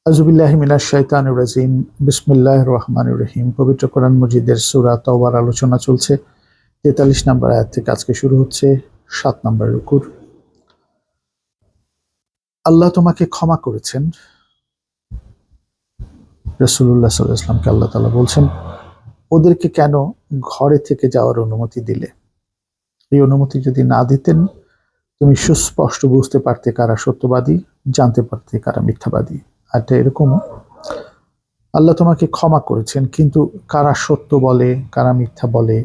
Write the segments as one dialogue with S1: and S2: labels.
S1: আউযুবিল্লাহি মিনাশ শাইতানির রাজিম। বিসমিল্লাহির রহমানির রহিম। পবিত্র কোরআন মজিদের সূরা তাওবার আলোচনা চলছে। ৪৩ নম্বর আয়াত থেকে আজকে শুরু হচ্ছে ৭ নম্বর রুকুর। আল্লাহ তোমাকে ক্ষমা করেছেন। রাসূলুল্লাহ সাল্লাল্লাহু আলাইহি ওয়াসাল্লামকে আল্লাহ তাআলা বলছেন, ওদেরকে কেন ঘরে থেকে যাওয়ার অনুমতি দিলে? এই অনুমতি যদি না দিতেন, তুমি সুস্পষ্ট বুঝতে পারতে কারা সত্যবাদী, জানতে পারতে কারা মিথ্যাবাদী। আর এরকম আল্লাহ তোমাকে ক্ষমা করেছেন, কিন্তু কারা সত্য বলে কারা মিথ্যা বলে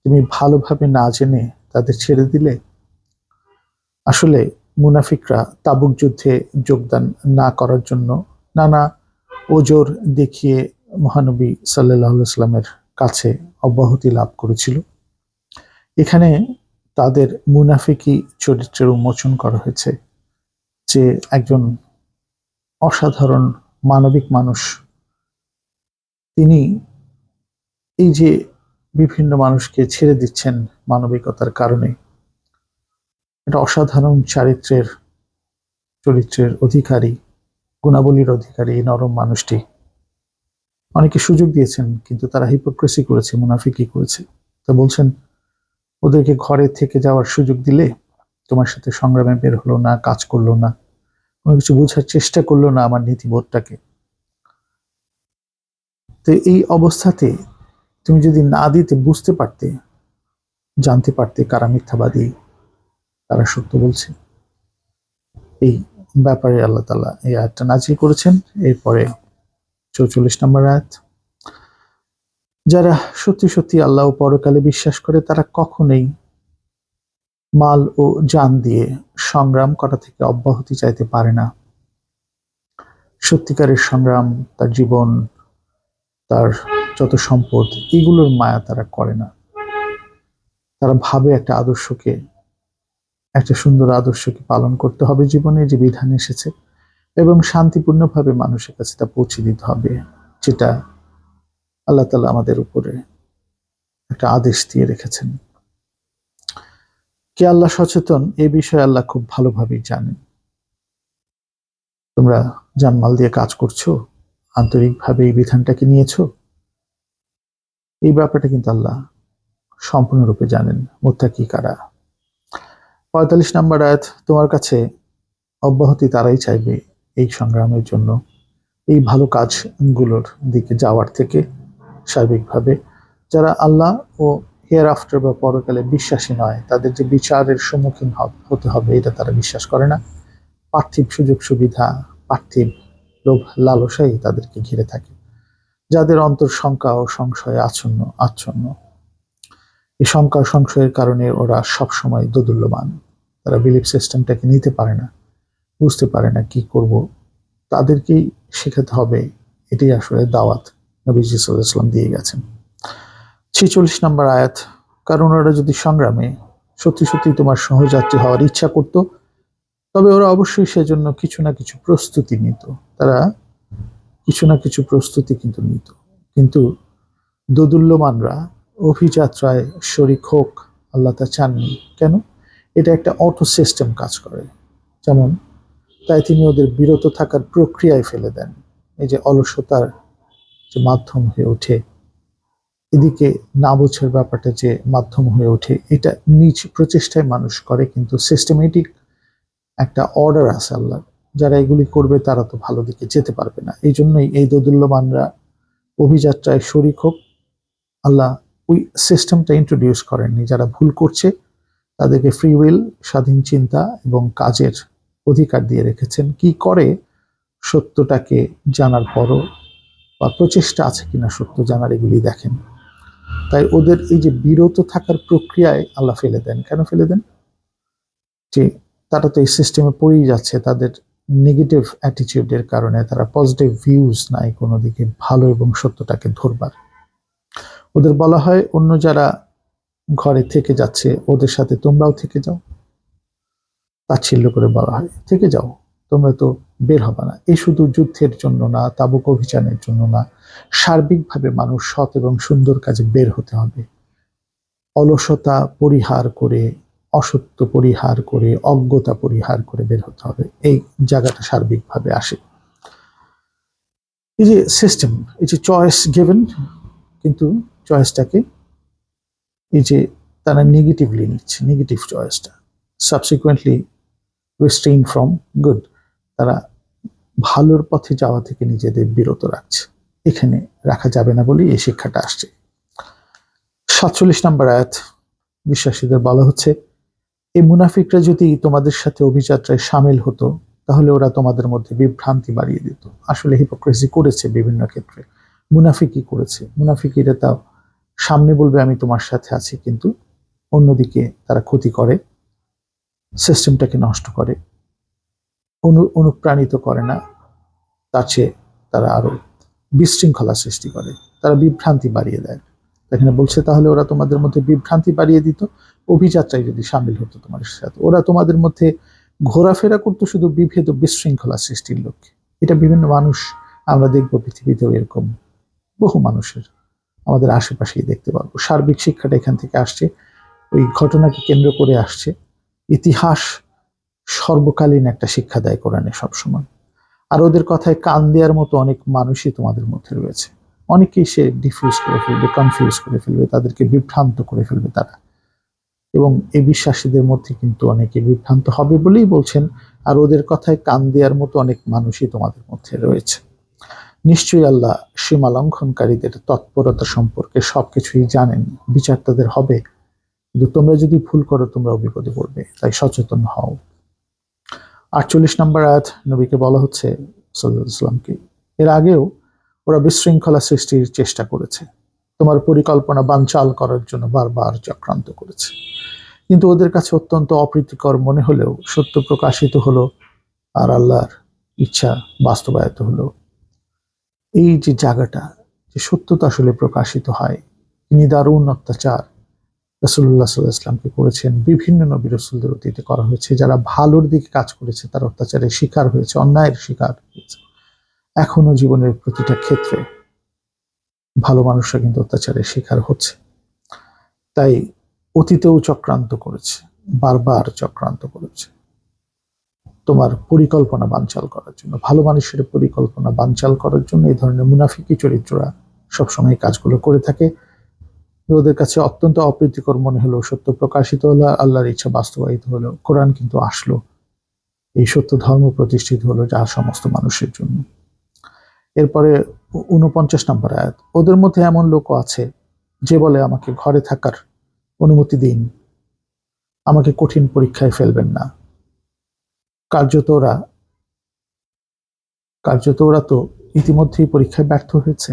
S1: তুমি ভালোভাবে না জেনে তাদের ছেড়ে দিলে। আসলে মুনাফিকরা তাবুক যুদ্ধে যোগদান না করার জন্য নানা ওজোর দেখিয়ে মহানবী সাল্লাল্লাহু আলাইহি ওয়াসাল্লামের কাছে অব্যাহতি লাভ করেছিল। এখানে তাদের মুনাফিকি চরিত্রের উন্মোচন করা হয়েছে, যে একজন অসাধারণ মানবিক মানুষ, তিনি এই যে বিভিন্ন মানুষকে ছেড়ে দিচ্ছেন মানবিকতার কারণে, এটা অসাধারণ চরিত্রের অধিকারী, গুণাবলীর অধিকারী নরম মানুষটি। অনেকে সুযোগ দিয়েছেন, কিন্তু তারা হিপোক্রেসি করেছে, মুনাফিকি করেছে। তা বলছেন, ওদেরকে ঘরে থেকে যাওয়ার সুযোগ দিলে তোমার সাথে সংগ্রামে বের হলো না, কাজ করলো না, কোনো কিছু বোঝার চেষ্টা করলো না আমার নীতিবোধটাকে। তো এই অবস্থাতে তুমি যদি না দিতে, বুঝতে পারতে, জানতে পারতে কারা মিথ্যাবাদী কারা সত্য বলছে, এই ব্যাপারে আল্লাহ তাআলা এই আয়াতটা নাজিল করেছেন। এরপরে ৪৪ নম্বর আয়াত, যারা সত্যি সত্যি আল্লাহ ও পরকালে বিশ্বাস করে তারা কখনোই মাল ও জান দিয়ে সংগ্রাম করা থেকে অব্যাহতি চাইতে পারে না। সত্যিকারের সংগ্রাম, তার জীবন, তার যত সম্পদ, এগুলোর মায়া তারা করে না। তারা ভাবে একটা সুন্দর আদর্শকে পালন করতে হবে জীবনে, যে বিধান এসেছে, এবং শান্তিপূর্ণভাবে মানুষের কাছে তা পৌঁছে দিতে হবে, যেটা আল্লাহ তাআলা আমাদের উপরে একটা আদেশ দিয়ে রেখেছেন। কে আল্লাহ সচেতন এই বিষয়ে আল্লাহ খুব ভালোভাবেই জানেন। তোমরা জানমাল দিয়ে কাজ করছো, আন্তরিকভাবে এই বিধানটাকে নিয়েছো, এই ব্যাপারটা কিন্তু আল্লাহ সম্পূর্ণরূপে জানেন। মুত্তাকি কারা। ৪৫ নম্বর আয়াত, তোমার কাছে অব্যাহতি তারাই চাইবে এই সংগ্রামের জন্য, এই ভালো কাজগুলোর দিকে যাওয়ার থেকে সার্বিকভাবে, যারা আল্লাহ ও হিয়ার আফটার বা পরকালে বিশ্বাসী নয়, তাদের যে বিচারের সম্মুখীন হতে হবে এটা তারা বিশ্বাস করে না। পার্থিব সুযোগ সুবিধা, পার্থিব লোভ লালসাই তাদেরকে ঘিরে থাকে, যাদের অন্তর শঙ্কা ও সংশয়ে আচ্ছন্ন। এই শঙ্কা সংশয়ের কারণে ওরা সবসময় দোদুল্যমান। তারা বিলিফ সিস্টেমটাকে নিতে পারে না, বুঝতে পারে না কি করব। তাদেরকেই শেখাতে হবে, এটাই আসলে দাওয়াত নবীজি সাল্লাল্লাহু আলাইহি ওয়াসাল্লাম দিয়ে গেছেন। ৪৬ নম্বর আয়াত, কারণ ওরা যদি সংগ্রামে সত্যি সত্যি তোমার সহযাত্রী হওয়ার ইচ্ছা করত, তবে ওরা অবশ্যই সেজন্য কিছু না কিছু প্রস্তুতি নিত। তারা কিছু না কিছু প্রস্তুতি কিন্তু নিত, কিন্তু দোদুল্যমানরা অভিযাত্রায় শরীক হোক আল্লাহ তা চাননি। কেন? এটা একটা অটো সিস্টেম কাজ করে, যেমন তাই তিনি ওদের বিরত থাকার প্রক্রিয়ায় ফেলে দেন। এই যে অলসতার যে মাধ্যম হয়ে ওঠে, এদিকে না বোঝার ব্যাপারটা যে মাধ্যম হয়ে ওঠে, এটা নিজ প্রচেষ্টায় মানুষ করে, কিন্তু সিস্টেমেটিক একটা অর্ডার আছে আল্লাহ। যারা এগুলি করবে তারা তো ভালো দিকে যেতে পারবে না। এই জন্যই এই দোদুল্যমানরা অভিযাত্রায় শরীক হোক, আল্লাহ ওই সিস্টেমটা ইন্ট্রোডিউস করেননি। যারা ভুল করছে তাদেরকে ফ্রি উইল, স্বাধীন চিন্তা এবং কাজের অধিকার দিয়ে রেখেছেন। কি করে সত্যটাকে জানার পরও বা প্রচেষ্টা আছে কিনা সত্য জানার, এগুলি দেখেন। তাই ওদের এই যে বিরত থাকার প্রক্রিয়ায় আল্লাহ ফেলে দেন। কেন ফেলে দেন? যে তারা তো এই সিস্টেমে পড়েই যাচ্ছে, তাদের নেগেটিভ অ্যাটিটিউডের কারণে তারা পজিটিভ ভিউজ নাই কোনো দিকে ভালো এবং সত্যটাকে ধরবার। ওদের বলা হয় অন্য যারা ঘরে থেকে যাচ্ছে ওদের সাথে তোমরাও থেকে যাও, তাচ্ছিল্য করে বলা হয় থেকে যাও, তোমরা তো বের হবে না। এই শুধু যুদ্ধের জন্য না, তাবুক অভিযানের জন্য না, সার্বিকভাবে মানুষ সৎ এবং সুন্দর কাজে বের হতে হবে। অলসতা পরিহার করে, অসত্য পরিহার করে, অজ্ঞতা পরিহার করে বের হতে হবে। এই জায়গাটা সার্বিকভাবে আসে। এই যে সিস্টেম, এই যে চয়েস গিভেন, কিন্তু চয়েসটাকে এই যে তারা নেগেটিভলি নিচ্ছে, নেগেটিভ চয়েসটা সাবসিকুয়েন্টলি রিস্ট্রেইন ফ্রম গুড, তারা ভালোর পথে যাওয়া থেকে নিজেদের বিরত রাখছে। এখানে রাখা যাবে না বলেই এই শিক্ষাটা আসছে। 47 নম্বর আয়াত, বিশ্বাসীদের বলা হচ্ছে, এই মুনাফিকরা যদি তোমাদের সাথে অভিযাত্রায় সামিল হতো তাহলে ওরা তোমাদের মধ্যে বিভ্রান্তি বাড়িয়ে দিত। আসলে হিপোক্রেসি করেছে বিভিন্ন ক্ষেত্রে, মুনাফিকি করেছে। মুনাফিকিরা তাও সামনে বলবে আমি তোমার সাথে আছি, কিন্তু অন্যদিকে তারা ক্ষতি করে, সিস্টেমটাকে নষ্ট করে, অনুপ্রাণিত করে না, তার চেয়ে তারা আরো বিশৃঙ্খলা সৃষ্টি করে, তারা বিভ্রান্তি বাড়িয়ে দেয়। এখানে বলছে তাহলে ওরা তোমাদের মধ্যে বিভ্রান্তি বাড়িয়ে দিত অভিযাত্রায় যদি সামিল হতো তোমাদের সাথে। ওরা তোমাদের মধ্যে ঘোরাফেরা করতো শুধু বিভেদ ও বিশৃঙ্খলা সৃষ্টির লক্ষ্যে। এটা বিভিন্ন মানুষ আমরা দেখবো, পৃথিবীতেও এরকম বহু মানুষের আমাদের আশেপাশেই দেখতে পারবো। সার্বিক শিক্ষাটা এখান থেকে আসছে, ওই ঘটনাকে কেন্দ্র করে আসছে। ইতিহাস সর্বকালীন একটা শিক্ষা দেয় কোরআনে সবসময়। আর ওদের কথায় কান দেওয়ার মতো অনেক মানুষই তোমাদের মধ্যে রয়েছে। অনেকেই সে ডিফিউজ করে ফেলবে, কনফিউজ করে ফেলবে, তাদেরকে বিভ্রান্ত করে ফেলবে তারা। এবং এই বিশ্বাসীদের মধ্যে কিন্তু অনেকে বিভ্রান্ত হবে বলেই বলছেন, আর ওদের কথায় কান দেওয়ার মতো অনেক মানুষই তোমাদের মধ্যে রয়েছে। নিশ্চয়ই আল্লাহ সীমা লঙ্ঘনকারীদের তৎপরতা সম্পর্কে সবকিছুই জানেন, বিচার তাদের হবে, কিন্তু তোমরা যদি ভুল করো তোমরাও বিপদে পড়বে, তাই সচেতন হও। 48 নম্বর আয়াত, নবীকে বলা হচ্ছে সাল্লাল্লাহু আলাইহি ওয়াসাল্লামকে, এর আগেও ওরা বিশৃঙ্খলা সৃষ্টির চেষ্টা করেছে, তোমার পরিকল্পনা বানচাল করার জন্য বারবার চক্রান্ত করেছে, কিন্তু ওদের কাছে অত্যন্ত অপ্রীতিকর মনে হলেও সত্য প্রকাশিত হলো আর আল্লাহর ইচ্ছা বাস্তবায়িত হলো। এই যে জায়গাটা, যে সত্যতা আসলে প্রকাশিত হয়, তিনি দারুণ অত্যাচার রাসূলুল্লাহ সাল্লাল্লাহু আলাইহি ওয়াসাল্লামকে করেছেন, বিভিন্ন নবী রাসূলদের অতীতে করা হয়েছে। যারা ভালোর দিকে কাজ করেছে তারা অত্যাচারের শিকার হয়েছে, অন্যায়ের শিকার হয়েছে। এখনো জীবনের প্রতিটা ক্ষেত্রে ভালো মানুষরা কিন্তু অত্যাচারের শিকার হচ্ছে। তাই অতীতেও চক্রান্ত করেছে, বারবার চক্রান্ত করেছে তোমার পরিকল্পনা বানচাল করার জন্য, ভালো মানুষের পরিকল্পনা বানচাল করার জন্য এই ধরনের মুনাফিকি চরিত্ররা সবসময় কাজগুলো করে থাকে। ওদের কাছে অত্যন্ত অপ্রীতিকর মনে হলো, সত্য প্রকাশিত হলো, আল্লাহর ইচ্ছা বাস্তবায়িত হলো, কোরআন কিন্তু আসলো, এই সত্য ধর্ম প্রতিষ্ঠিত হলো যা সমস্ত মানুষের জন্য। এরপরে 49 নম্বর আয়াত, ওদের মধ্যে এমন লোকও আছে যে বলে আমাকে ঘরে থাকার অনুমতি দিন, আমাকে কঠিন পরীক্ষায় ফেলবেন না। কার্যত ওরা তো ইতিমধ্যেই পরীক্ষায় ব্যর্থ হয়েছে।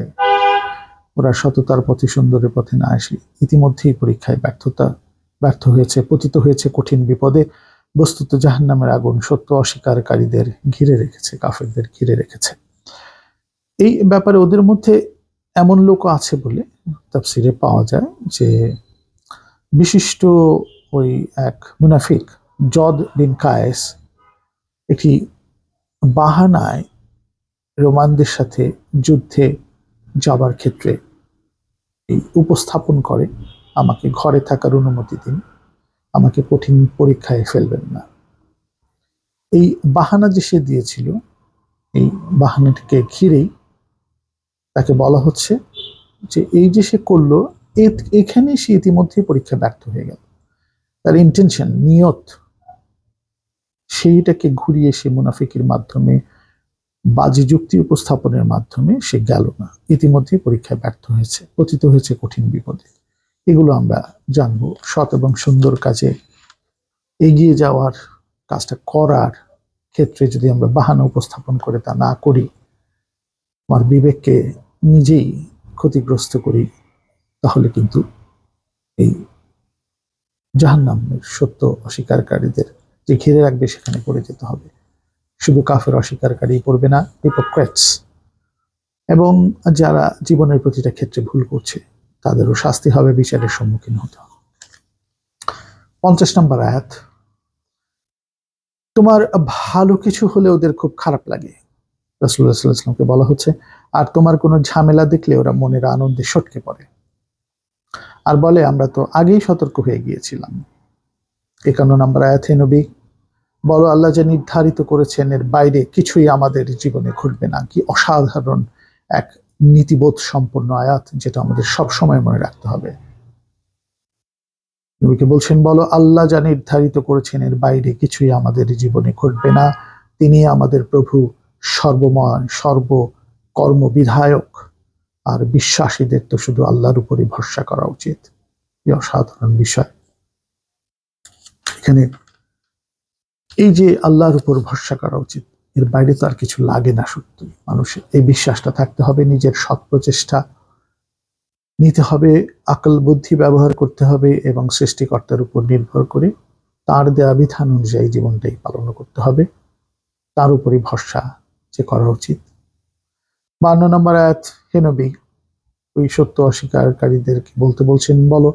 S1: ওরা সততার পথে, সুন্দরের পথে না আসে ইতিমধ্যেই পরীক্ষায় ব্যর্থ হয়েছে, পতিত হয়েছে কঠিন বিপদে। বস্তুত জাহান্নামের আগুন সত্য অস্বীকারীদের ঘিরে রেখেছে, কাফেরদের ঘিরে রেখেছে। এই ব্যাপারে ওদের মধ্যে এমন লোক আছে বলে তাফসিরে পাওয়া যায় যে বিশিষ্ট ওই এক মুনাফিক জদ বিন কায়েস একটি বাহানায় রোমানদের সাথে যুদ্ধে যাবার ক্ষেত্রে এই উপস্থাপন করে, আমাকে ঘরে থাকার অনুমতি দিন, আমাকে কঠিন পরীক্ষায় ফেলবেন না। এই বাহানা যে সে দিয়েছিল, এই বাহানাটিকে ঘিরেই তাকে বলা হচ্ছে যে এই যে সে করলো, এখানে সে ইতিমধ্যেই পরীক্ষা ব্যর্থ হয়ে গেল। তার ইন্টেনশন, নিয়ত, সেইটাকে ঘুরিয়ে সে মুনাফিকের মাধ্যমে, বাজে যুক্তি উপস্থাপনের মাধ্যমে সে গেল না, ইতিমধ্যে পরীক্ষায় ব্যর্থ হয়েছে, পতিত হয়েছে কঠিন বিপদে। এগুলো আমরা জানবো। সৎ এবং সুন্দর কাজে এগিয়ে যাওয়ার, কাজটা করার ক্ষেত্রে যদি আমরা বাহানা উপস্থাপন করে তা না করি, আমার বিবেককে নিজেই ক্ষতিগ্রস্ত করি, তাহলে কিন্তু এই জাহান্নামের সত্য অস্বীকারীদের যে ঘিরে রাখবে সেখানে পড়ে যেতে হবে। শুধু কাফের অস্বীকারী পড়বে না, হিপোক্রেটস এবং যারা জীবনের প্রতিটা ক্ষেত্রে ভুল করছে তাদেরও শাস্তি হবে, বিচারের সম্মুখীন হতে হবে। 50 নম্বর আয়াত, তোমার ভালো কিছু হলে ওদের খুব খারাপ লাগে, রাসূলুল্লাহ সাল্লাল্লাহু আলাইহি ওয়াসাল্লামকে বলা হচ্ছে, আর তোমার কোনো ঝামেলা দেখলে ওরা মনের আনন্দে সটকে পড়ে আর বলে আমরা তো আগেই সতর্ক হয়ে গিয়েছিলাম। 51 নম্বর আয়াতে নবী বলো, আল্লাহ যে নির্ধারিত করেছেন এর বাইরে কিছুই আমাদের জীবনে ঘটবে না। কি অসাধারণ এক নীতিবোধ সম্পন্ন আয়াত, যেটা আমাদের সব সময় মনে রাখতে হবে। নবীকে বলছেন, বলো আল্লাহ যা নির্ধারিত করেছেন এর বাইরে কিছুই আমাদের জীবনে ঘটবে না। তিনি আমাদের প্রভু, সর্বময়, সর্বকর্ম বিধায়ক। আর বিশ্বাসীদের তো শুধু আল্লাহর উপরই ভরসা করা উচিত। এই অসাধারণ বিষয়। এখানে এই যে আল্লাহর উপর ভরসা করা উচিত, এর বাইরে তো আর কিছু লাগে না। সত্যি মানুষের এই বিশ্বাসটা থাকতে হবে, নিজের সৎ প্রচেষ্টা নিতে হবে, আকল বুদ্ধি ব্যবহার করতে হবে এবং সৃষ্টিকর্তার উপর নির্ভর করে তার দেয়া বিধান অনুযায়ী জীবনটাই পালন করতে হবে। তার উপরই ভরসা যে করা উচিত। 52 নম্বর আয়াত, হে নবী, ওই সত্য অস্বীকারীদেরকে বলতে বলছেন, বলো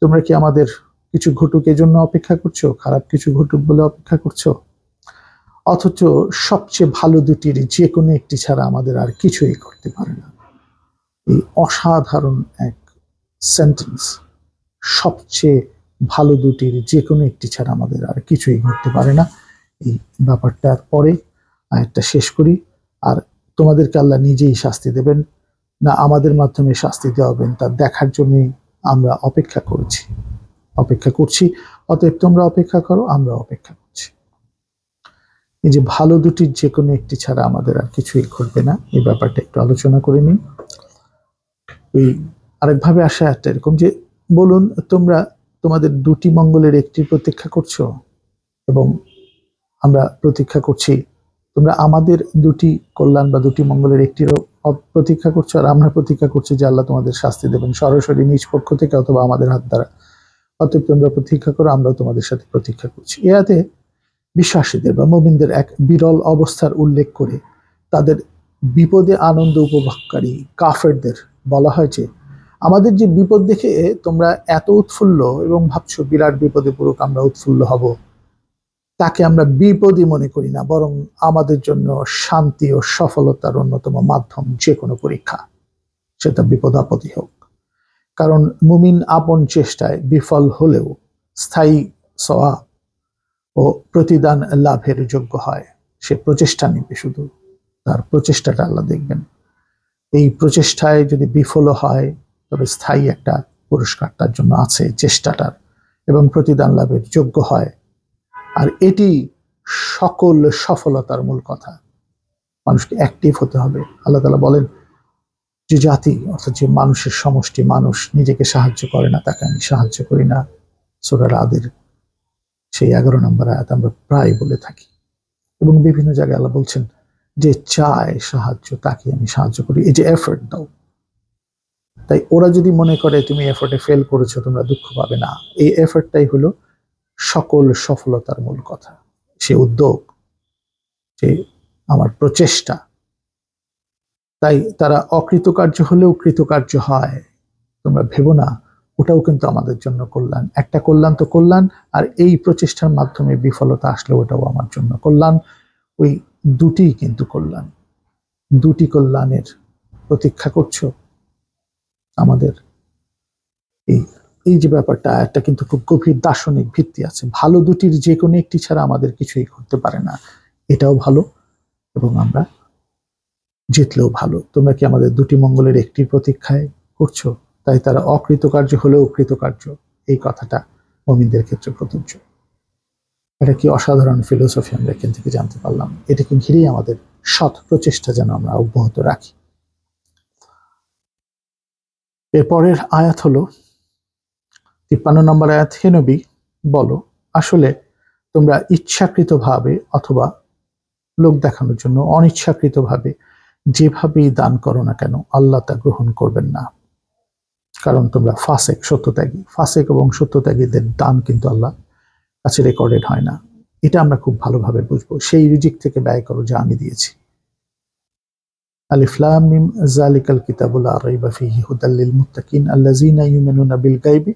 S1: তোমরা কি আমাদের কিছু ঘটুক এজন্য অপেক্ষা করছো, খারাপ কিছু ঘটুক বলে অপেক্ষা করছো? অথচ সবচেয়ে ভালো দুটির যে কোনো একটি ছাড়া আমাদের আর কিছুই করতে পারে না। এই অসাধারণ এক সেন্টেন্স, সবচেয়ে ভালো দুটির যে কোনো একটি ছাড়া আমাদের আর কিছুই ঘটতে পারে না। এই ব্যাপারটার পরে আয়াতটা শেষ করি। আর তোমাদেরকে আল্লাহ নিজেই শাস্তি দেবেন না আমাদের মাধ্যমে শাস্তি দেওয়াবেন, তা দেখার জন্যই আমরা অপেক্ষা করছি। অতএব তোমরা অপেক্ষা করো, আমরা অপেক্ষা করছি। এই যে ভালো দুটির যে কোনো একটি ছাড়া আমাদের আর কিছুই ঘটবে না, এই ব্যাপারটা একটু আলোচনা করে নিই। এই আরেকভাবে আসা একটা এরকম যে, বলুন তোমরা তোমাদের দুটি মঙ্গলের একটির প্রতীক্ষা করছো এবং আমরা প্রতীক্ষা করছি, তোমরা আমাদের দুটি কল্যাণ বা দুটি মঙ্গলের একটিরও প্রতীক্ষা করছো, আর আমরা প্রতীক্ষা করছি যে আল্লাহ তোমাদের শাস্তি দেবেন সরাসরি নিজ পক্ষ থেকে অথবা আমাদের হাত দ্বারা। অতএব তোমরা প্রতীক্ষা করো, আমরাও তোমাদের সাথে প্রতীক্ষা করছি। এতে বিশ্বাসীদের বা মুমিনদের এক বিরল অবস্থার উল্লেখ করে তাদের বিপদে আনন্দ উপভোগকারী কাফেরদের বলা হয় যে, আমাদের যে বিপদ দেখে তোমরা এত উৎফুল্ল এবং ভাবছো বিরাট বিপদে পড়ুক আমরা উৎফুল্ল হব, তাকে আমরা বিপদই মনে করি না, বরং আমাদের জন্য শান্তি ও সফলতার অন্যতম মাধ্যম যে কোনো পরীক্ষা, সেটা বিপদ আপদই হোক। কারণ মুমিন আপন চেষ্টায় বিফল হলেও স্থায়ী সওয়াব ও প্রতিদান লাভের যোগ্য হয়। সে প্রচেষ্টা নিবে, শুধু তার প্রচেষ্টাটা আল্লাহ দেখবেন। এই প্রচেষ্টায় যদি বিফল হয় তবে স্থায়ী একটা পুরস্কার তার জন্য আছে চেষ্টাটার, এবং প্রতিদান লাভের যোগ্য হয়। আর এটি সকল সফলতার মূল কথা। মানুষকে অ্যাক্টিভ হতে হবে। আল্লাহ তাআলা বলেন, যে জাতি অর্থাৎ যে মানুষের সমষ্টি মানুষ নিজেকে সাহায্য করে না তাকে আমি সাহায্য করি না। সূরা রাদের সেই 11 নম্বর আয়াত আমরা প্রায় বলে থাকি, এবং বিভিন্ন জায়গায় আল্লাহ বলছেন যে চায় সাহায্য তাকে আমি সাহায্য করি। এই যে এফোর্ট দাও, তাই ওরা যদি মনে করে তুমি এফোর্টে ফেল করেছো তোমরা দুঃখ পাবে না। এই এফোর্টটাই হলো সকল সফলতার মূল কথা। সে উদ্যোগ, যে আমার প্রচেষ্টা। তাই তারা অকৃতকার্য হলেও কৃতকার্য হয়, তোমরা ভেবো না, ওটাও কিন্তু আমাদের জন্য কল্যাণ। একটা কল্যাণ তো কল্যাণ, আর এই প্রচেষ্টার মাধ্যমে বিফলতা আসলে ওটাও আমার জন্য কল্যাণ। ওই দুটি কিন্তু কল্যাণ, দুটি কল্যাণের প্রতীক্ষা করছো আমাদের। এই যে ব্যাপারটা, একটা কিন্তু খুব গভীর দার্শনিক ভিত্তি আছে। ভালো দুটির যে কোনো একটি ছাড়া আমাদের কিছুই করতে পারে না, এটাও ভালো এবং আমরা জিতলেও ভালো। তোমরা কি আমাদের দুটি মঙ্গলের একটির প্রতীক্ষায় করছো? তাই তারা অকৃতকার্য হলেও কৃতকার্য, এই কথাটা মুমিনদের ক্ষেত্রে প্রযোজ্য। এটা কি অসাধারণ ফিলোসফি আমরা এখান থেকে জানতে পারলাম। এটাকে ঘিরেই আমাদের সৎ প্রচেষ্টা যেন আমরা অব্যাহত রাখি। এরপরের আয়াত হলো 53 নম্বর আয়াত, হে নবী বলো, আসলে তোমরা ইচ্ছাকৃতভাবে অথবা লোক দেখানোর জন্য অনিচ্ছাকৃতভাবে যেভাবেই দান করো না কেন আল্লাহ তা গ্রহণ করবেন না। কারণ তোমরা ফাসেক, সত্যত্যাগী। ফাসেক এবং সত্যত্যাগীদের দান কিন্তু আল্লাহ কাছে রেকর্ডেড হয় না। এটা আমরা খুব ভালোভাবে বুঝবো। সেই রিজিক থেকে ব্যয় করো যা আমি দিয়েছি। আলিফ লাম মিম যালিকাল কিতাবু লা রাইবা ফীহি হুদাল লিল মুত্তাকিন আল্লাযীনা ইউমিনুনা বিল গায়বি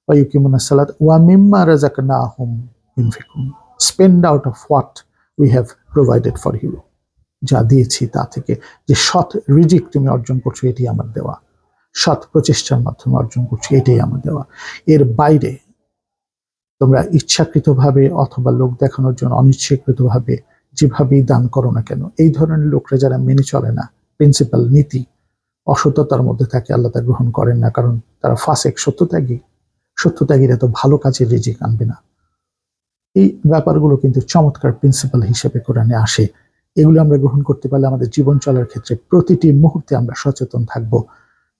S1: ওয়া ইউকিমুনাস সালাত ওয়া মিম্মা রাযাকনাহুম ইউনফিকুন। Spend out of what we have provided for you. যা দিয়েছি তা থেকে যে সৎ রিজিক তুমি অর্জন করছো, এটি আমার দেওয়া। সৎ প্রচেষ্টার মাধ্যমে অর্জন করছো, এটাই আমার দেওয়া। এর বাইরে তোমরা ইচ্ছাকৃতভাবে অথবা লোক দেখানোর জন্য অনিচ্ছাকৃতভাবে যেভাবেই দান করো না কেন, এই ধরনের লোকরা যারা মেনে চলে না প্রিন্সিপাল, নীতি, অসততার মধ্যে থাকে, আল্লাহ তা গ্রহণ করেন না, কারণ তারা ফাসেক, সত্যত্যাগীরা তো ভালো কাজের রিজিক আনবে না। এই ব্যাপারগুলো কিন্তু চমৎকার প্রিন্সিপাল হিসেবে কোরআনে আসে। এগুলো আমরা গ্রহণ করতে পারলে আমাদের জীবন চলার ক্ষেত্রে প্রতিটি মুহূর্তে আমরা সচেতন থাকব,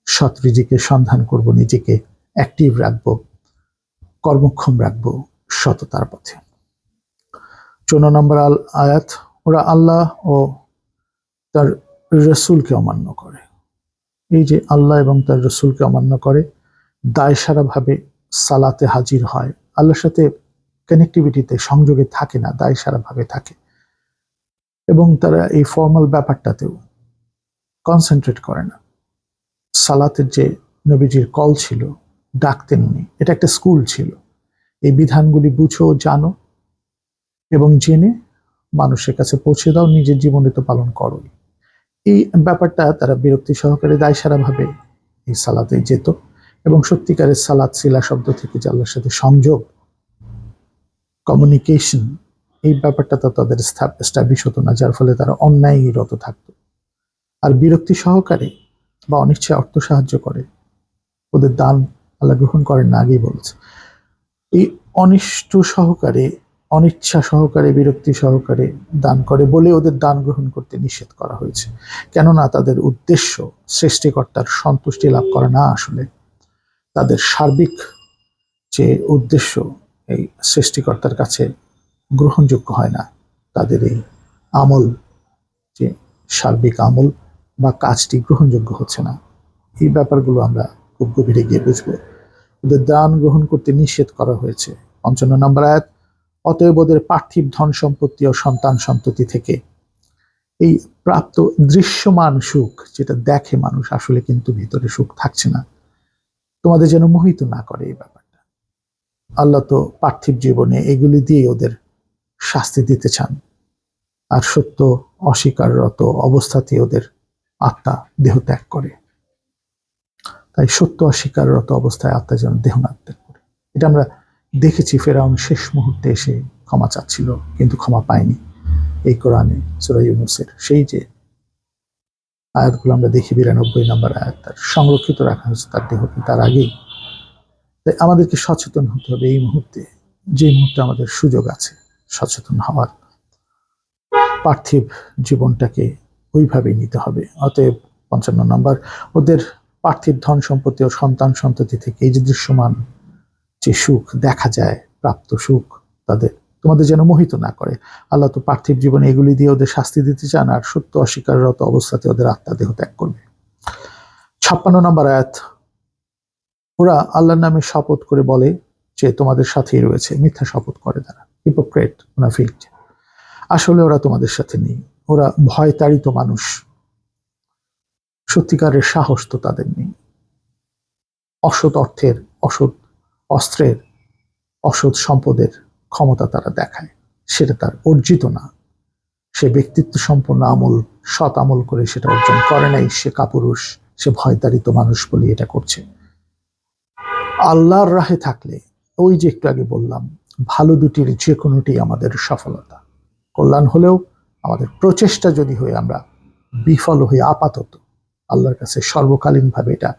S1: সৎ রিজিকের সন্ধান করব, নিজেকে অ্যাক্টিভ রাখবো, কর্মক্ষম রাখবো সততার পথে। 14 নম্বর আয়াত, ওরা আল্লাহ ও তার রসুলকে অমান্য করে। এই যে আল্লাহ এবং তার রসুলকে অমান্য করে, দায়সারাভাবে সালাতে হাজির হয়, আল্লাহর সাথে কানেক্টিভিটিতে সংযোগে থাকে না, দায়সারাভাবে থাকে, এবং তারা এই ফর্মাল ব্যাপারটাতেও কনসেন্ট্রেট করে না। সালাতের যে নবীজির কল ছিল, ডাকতেন উনি, এটা একটা স্কুল ছিল। এই বিধানগুলি বুঝো, জানো এবং জেনে মানুষের কাছে পৌঁছে দাও, নিজের জীবনে তো পালন করো। এই ব্যাপারটা তারা বিরক্তি সহকারে দায়সারাভাবে এই সালাতে যেত, এবং সত্যিকারের সালাত সিলা শব্দ থেকে যে আল্লাহর সাথে সংযোগ, কমিউনিকেশন, এই ব্যাপারটা তো তাদের এস্টাবলিশ হতো না, যার ফলে তারা অন্যায়রত থাকতো। আর বিরক্তি সহকারে বা অনিচ্ছায় অর্থ সাহায্য করে, ওদের দান আল্লাহ গ্রহণ করেন না, আগেই বলেছে। এই অনিষ্ট সহকারে, অনিচ্ছা সহকারে, বিরক্তি সহকারে দান করে বলে ওদের দান গ্রহণ করতে নিষেধ করা হয়েছে। কেননা তাদের উদ্দেশ্য সৃষ্টিকর্তার সন্তুষ্টি লাভ করা না, আসলে তাদের সার্বিক যে উদ্দেশ্য এই সৃষ্টিকর্তার কাছে গ্রহণযোগ্য হয় না। তাদের এই আমল, যে সার্বিক আমল বা কাজটি গ্রহণযোগ্য হচ্ছে না। এই ব্যাপারগুলো আমরা খুব গভীরে গিয়ে বুঝবো। ওদের দান গ্রহণ করতে নিষেধ করা হয়েছে। 55 নম্বর আয়াত, অতএব ওদের পার্থিব ধন সম্পত্তি ও সন্তান সন্ততি থেকে এই প্রাপ্ত দৃশ্যমান সুখ, যেটা দেখে মানুষ, আসলে কিন্তু ভিতরে সুখ থাকছে না, তোমাদের যেন মোহিত না করে এই ব্যাপারটা। আল্লাহ তো পার্থিব জীবনে এগুলি দিয়ে ওদের শাস্তি দিতে চান, আর সত্য অস্বীকাররত অবস্থাতে ওদের আত্মা দেহ ত্যাগ করে। তাই সত্য অস্বীকাররত অবস্থায় আত্মা যেন দেহ না ত্যাগ করে। এটা আমরা দেখেছি, ফেরাউন শেষ মুহূর্তে এসে ক্ষমা চাচ্ছিল, কিন্তু ক্ষমা পায়নি। এই কোরআনে সূরা ইউনূসের সেই যে আয়াতগুলো আমরা দেখি, 92 নম্বর আয়াত, তার সংরক্ষিত রাখা হয়েছে তার দেহকে তার আগেই। তাই আমাদেরকে সচেতন হতে হবে এই মুহূর্তে, যে মুহূর্তে আমাদের সুযোগ আছে সচেতন হওয়ার, পার্থিব জীবনটাকে ওইভাবেই নিতে হবে। অতএব 55 নম্বর, ওদের পার্থিব ধন সম্পত্তি ও সন্তান সন্ততি থেকে এই যে দৃশ্যমান যে সুখ দেখা যায়, প্রাপ্ত সুখ, তোমাদের যেন মোহিত না করে। আল্লাহ তো পার্থিব জীবনে এগুলি দিয়ে ওদের শাস্তি দিতে চান, আর সত্য অস্বীকাররত অবস্থাতে ওদের আত্মা দেহ ত্যাগ করবে। 56 নম্বর আয়াত, ওরা আল্লাহর নামে শপথ করে বলে যে তোমাদের সাথেই রয়েছে, মিথ্যা শপথ করে তারা, হিপোক্রেট, মুনাফিক। আসলে ওরা তোমাদের সাথে নেই, ওরা ভয় তাড়িত মানুষ, সত্যিকারের সাহস তো তাদের নেই। অসৎ অর্থের, অসৎ অস্ত্রের, অসৎ সম্পদের ক্ষমতা তারা দেখায়, সেটা তার অর্জিত না। সে ব্যক্তিত্ব সম্পন্ন আমল, সৎ আমল করে সেটা অর্জন করে নাই, সে কাপুরুষ, সে ভয়তাড়িত মানুষ বলে এটা করছে। আল্লাহর রাহে থাকলে, ওই যে একটু আগে বললাম, ভালো দুটির যে কোনোটি আমাদের সফলতা, কল্যাণ হলেও আমাদের প্রচেষ্টা যদি হয়ে আমরা বিফল হয়ে আপাতত, আল্লাহর কাছে সর্বকালীনভাবে এটা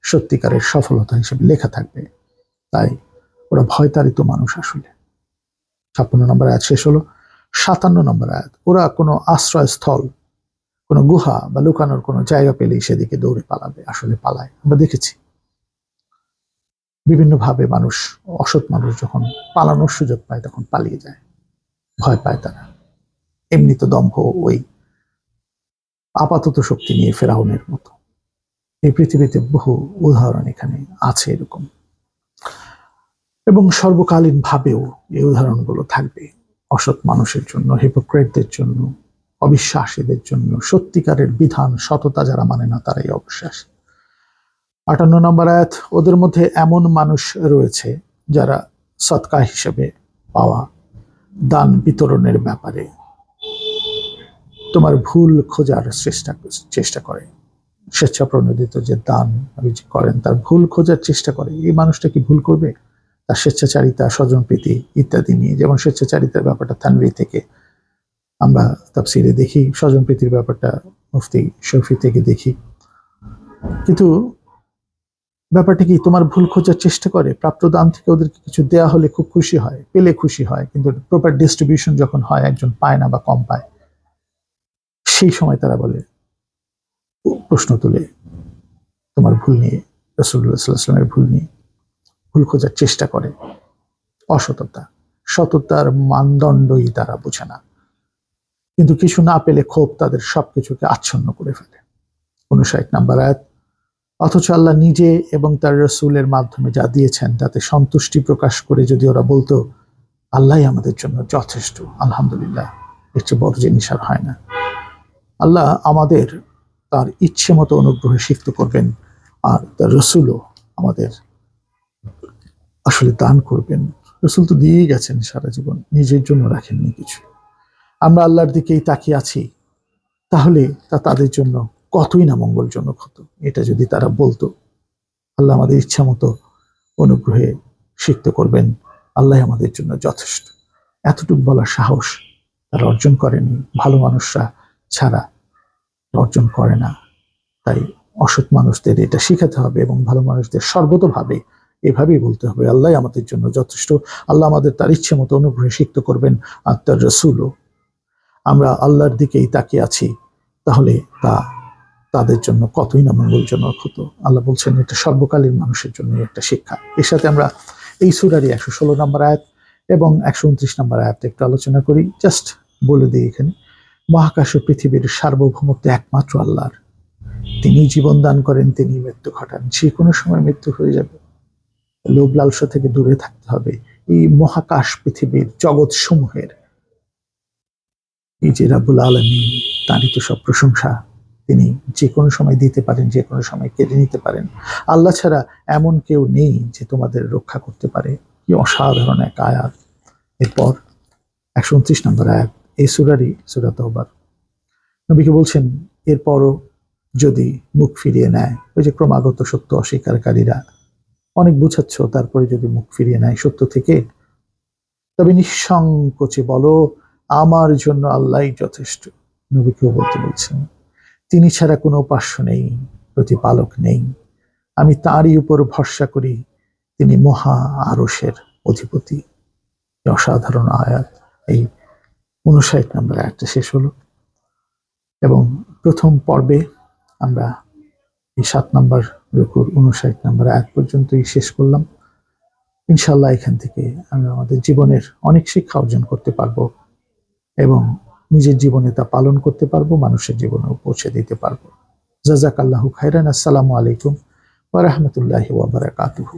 S1: সত্যিকারের সফলতা হিসেবে লেখা থাকবে। তাই ওরা ভয়তাড়িত মানুষ আসলে। 56 নম্বর আয়াত শেষ হলো। 57 নম্বর আয়াত, ওরা কোনো আশ্রয়স্থল, কোনো গুহা বা লুকানোর কোনো জায়গা পেলেই সেদিকে দৌড়ে পালাবে, আসলে পালায়। আমরা দেখেছি বিভিন্নভাবে মানুষ, অসৎ মানুষ যখন পালানোর সুযোগ পায় তখন পালিয়ে যায়, ভয় পায় তারা। এমনি তো দম্ভ ওই আপাতত শক্তি নিয়ে ফেরাউনের মতো। এই পৃথিবীতে বহু উদাহরণ এখানে আছে এরকম, এবং সর্বকালীন ভাবেও এই উদাহরণগুলো থাকবে অসৎ মানুষের জন্য, হিপোক্রেটদের জন্য, অবিশ্বাসীদের জন্য। সত্যিকারের বিধান, সততা যারা মানে না তারাই অবিশ্বাসী। 58 নম্বর আয়াত, ওদের মধ্যে এমন মানুষ রয়েছে যারা সদকা হিসেবে পাওয়া দান বিতরণের ব্যাপারে তোমার ভুল খোঁজার চেষ্টা করে। স্বেচ্ছা প্রণোদিত যে দান করেন তার ভুল খোঁজার চেষ্টা করে। এই মানুষটা কি ভুল করবে? তার স্বেচ্ছাচারিতা, স্বজনপ্রীতি ইত্যাদি নিয়ে, যেমন স্বেচ্ছাচারিতার ব্যাপারটা তানভীর থেকে আমরা তাফসিরে দেখি, স্বজনপ্রীতির ব্যাপারটা মুফতি শফি থেকে দেখি। কিন্তু ব্যাপারটা কি, তোমার ভুল খোঁজার চেষ্টা করে, প্রাপ্ত দান থেকে ওদেরকে কিছু দেয়া হলে খুব খুশি হয়, পেলে খুশি হয়, কিন্তু প্রপার ডিস্ট্রিবিউশন যখন হয় একজন পায় না বা কম পায়, সেই সময় তারা বলে, প্রশ্ন তুলে তোমার ভুল নিয়ে, রাসূলুল্লাহ সাল্লাল্লাহু আলাইহি ওয়াসাল্লামের ভুল নিয়ে ভুল খোঁজার চেষ্টা করে। অসততা, সততার মানদণ্ডই তারা বোঝে না, কিন্তু কিছু না পেলে ক্ষোভ তাদের সবকিছুকে আচ্ছন্ন করে ফেলে। 59 নম্বর আয়াত, অথচ আল্লাহ নিজে এবং তার রসুলের মাধ্যমে যা দিয়েছেন তাতে সন্তুষ্টি প্রকাশ করে যদি ওরা বলতো আল্লাহই আমাদের জন্য যথেষ্ট, আলহামদুলিল্লাহ, এর চেয়ে বড় জিনিস আর হয় না। আল্লাহ আমাদের তার ইচ্ছে মতো অনুগ্রহে সিক্ত করবেন, আর তার রসুলও আমাদের আসলে দান করবেন। রসুল তো দিয়েই গেছেন সারা জীবন, নিজের জন্য রাখেননি কিছু। আমরা আল্লাহর দিকেই তাকিয়ে আছি, তাহলে তা তাদের জন্য কতই না মঙ্গলজনক হতো। এটা যদি তারা বলতো আল্লাহ আমাদের ইচ্ছা মতো অনুগ্রহে সিক্ত করবেন, আল্লাহ আমাদের জন্য যথেষ্ট, এতটুকু বলার সাহস তারা অর্জন করেনি। ভালো মানুষরা ছাড়া অর্জন করে না। তাই অসৎ মানুষদের এটা শিখাতে হবে এবং ভালো মানুষদের সর্বতোভাবে এভাবেই বলতে হবে আল্লাহ আমাদের জন্য যথেষ্ট, আল্লাহ আমাদের তার ইচ্ছে মতো অনুগ্রহে সিক্ত করবেন, আর তার রসুলও। আমরা আল্লাহর দিকেই তাকিয়ে আছি, তাহলে তা তাদের জন্য কতই না মঙ্গলজনক হতো। আল্লাহ বলছেন এটা সর্বকালীন মানুষের জন্য একটা শিক্ষা। এর সাথে আমরা এই সূরারই 116 নম্বর আয়াত এবং 129 নম্বর আয়াত একটু আলোচনা করি। জাস্ট বলে দিই, এখানে মহাকাশ ও পৃথিবীর সার্বভৌমত্ব একমাত্র আল্লাহর। তিনি জীবন দান করেন, তিনি মৃত্যু ঘটান, যে কোনো সময় মৃত্যু হয়ে যাবে। লোভ লালসা থেকে দূরে থাকতে হবে। এই মহাকাশ পৃথিবীর জগৎ সমূহের এই যে রাব্বুল আলামিন, তারই তো সব প্রশংসা। তিনি যে কোনো সময় দিতে পারেন, যে কোনো সময় কেড়ে নিতে পারেন। আল্লাহ ছাড়া এমন কেউ নেই যে তোমাদের রক্ষা করতে পারে। কি অসাধারণ এক আয়াত। এরপর 129 নম্বর আয়াত এই সূরারই, সূরা তাওবার। নবীকে বলছেন এরপরও যদি মুখ ফিরিয়ে নেয়, ওই যে ক্রমাগত সত্য অস্বীকারীরা, অনেক বুঝাচ্ছ, তারপরে যদি মুখ ফিরিয়ে নেয় সত্য থেকে, তবে নিঃসংকোচে বলো আমার জন্য আল্লাহই যথেষ্ট। নবীকেও বলতে বলছেন তিনি ছাড়া কোনো উপাস্য নেই, প্রতিপালক নেই, আমি তারই উপর ভরসা করি, তিনি মহা আরশের অধিপতি। অসাধারণ আয়াত। এই 59 নম্বর আয়াতটা শেষ হলো এবং প্রথম পর্বে আমরা এই 7 নম্বর রুকুর 59 নম্বর আয়াত পর্যন্তই শেষ করলাম। ইনশাআল্লাহ এখান থেকে আমরা আমাদের জীবনের অনেক শিক্ষা অর্জন করতে পারবো এবং নিজের জীবনে তা পালন করতে পারবো, মানুষের জীবনেও পৌঁছে দিতে পারবো। জাযাকাল্লাহু খাইরান। আসসালামু আলাইকুম ওয়া রাহমাতুল্লাহি ওয়া বারাকাতুহু।